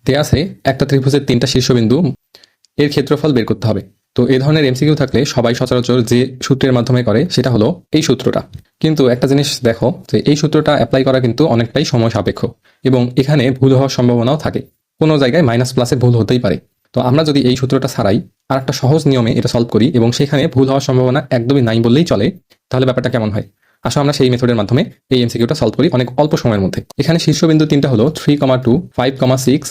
দেয়া আছে একটা ত্রিভুজের 3টা শীর্ষবিন্দু, এর ক্ষেত্রফল বের করতে হবে। তো এই ধরনের এমসিকিউ থাকলে সবাই সচরাচর যে সূত্রের মাধ্যমে করে সেটা হলো এই সূত্রটা। কিন্তু একটা জিনিস দেখো যে এই সূত্রটা অ্যাপ্লাই করা কিন্তু অনেকটাই সময় সাপেক্ষ এবং এখানে ভুল হওয়ার সম্ভাবনাও থাকে। কোনো জায়গায় মাইনাস প্লাসে ভুল হতেই পারে। তো আমরা যদি এই সূত্রটা ছাড়াই আর একটা সহজ নিয়মে এটা সলভ করি এবং সেখানে ভুল হওয়ার সম্ভাবনা একদমই নাই বললেই চলে, তাহলে ব্যাপারটা কেমন হয়? আসো আমরা সেই মেথডের মাধ্যমে এই এমসিকিউটা সলভ করি অনেক অল্প সময়ের মধ্যে। এখানে শীর্ষবিন্দু 3টা হলো 3,2, 5,6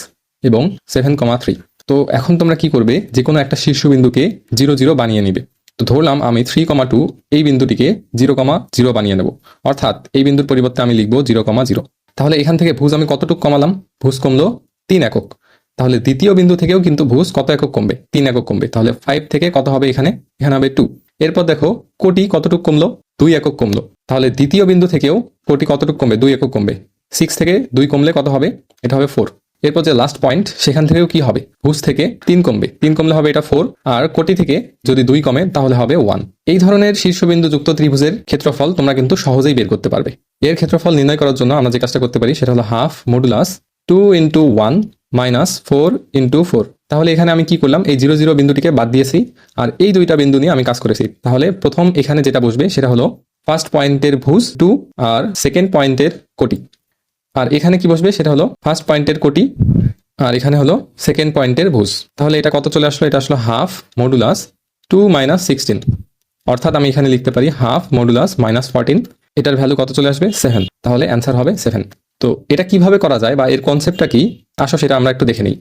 এবং 7,3। তো এখন তোমরা কি করবে, যে কোনো একটা শীর্ষবিন্দুকে 0,0 বানিয়ে নিবে। তো ধরলাম আমি 3,2 এই বিন্দুটিকে 0,0 বানিয়ে নেব, অর্থাৎ এই বিন্দুর পরিবর্তে আমি লিখবো 0,0। তাহলে এখান থেকে ভুজ আমি কতটুকু কমালাম? ভুজ কমলো 3 একক। তাহলে দ্বিতীয় বিন্দু থেকেও কিন্তু ভুজ কত একক কমবে? 3 একক কমবে। তাহলে 5 থেকে কত হবে এখানে? এখানে হবে 2। এরপর দেখো কোটি কতটুকু কমলো? 2 একক কমলো। তাহলে দ্বিতীয় বিন্দু থেকেও কোটি কতটুকু কমবে? 2 একক কমবে। 6 থেকে 2 কমলে কত হবে? এটা হবে 4। এরপর যে লাস্ট পয়েন্ট সেখান থেকেও কি হবে? ভুজ থেকে 3 কমবে, 3 কমলে হবে এটা 4, আর কোটি থেকে যদি 2 কমে তাহলে হবে 1। এই ধরনের শীর্ষবিন্দু যুক্ত ত্রিভুজের ক্ষেত্রফল তোমরা কিন্তু সহজেই বের করতে পারবে। এর ক্ষেত্রফল নির্ণয় করার জন্য আমরা যে কাজটা করতে পারি সেটা হলো half modulus 2 into 1 minus 4 into 4। তাহলে এখানে আমি কি করলাম? এই 0,0 বিন্দুটিকে বাদ দিয়েছি আর এই দুইটা বিন্দু নিয়ে আমি কাজ করেছি। তাহলে প্রথম এখানে যেটা বসবে সেটা হলো ফার্স্ট পয়েন্টের ভুজ 2 আর সেকেন্ড পয়েন্টের কোটি। আর এখানে কি বসবে সেটা হলো ফার্স্ট পয়েন্টের কোটি আর এখানে হলো সেকেন্ড পয়েন্টের ভুজ। তাহলে এটা কত চলে আসলো? এটা আসলো হাফ মডুলাস 2 মাইনাস 16, অর্থাৎ আমি এখানে লিখতে পারি হাফ মডুলাস মাইনাস 14। এটার ভ্যালু কত চলে আসবে? 7। তাহলে অ্যান্সার হবে 7। তো এটা কিভাবে করা যায় বা এর কনসেপ্টটা কি, আসো সেটা আমরা একটু দেখে নিই।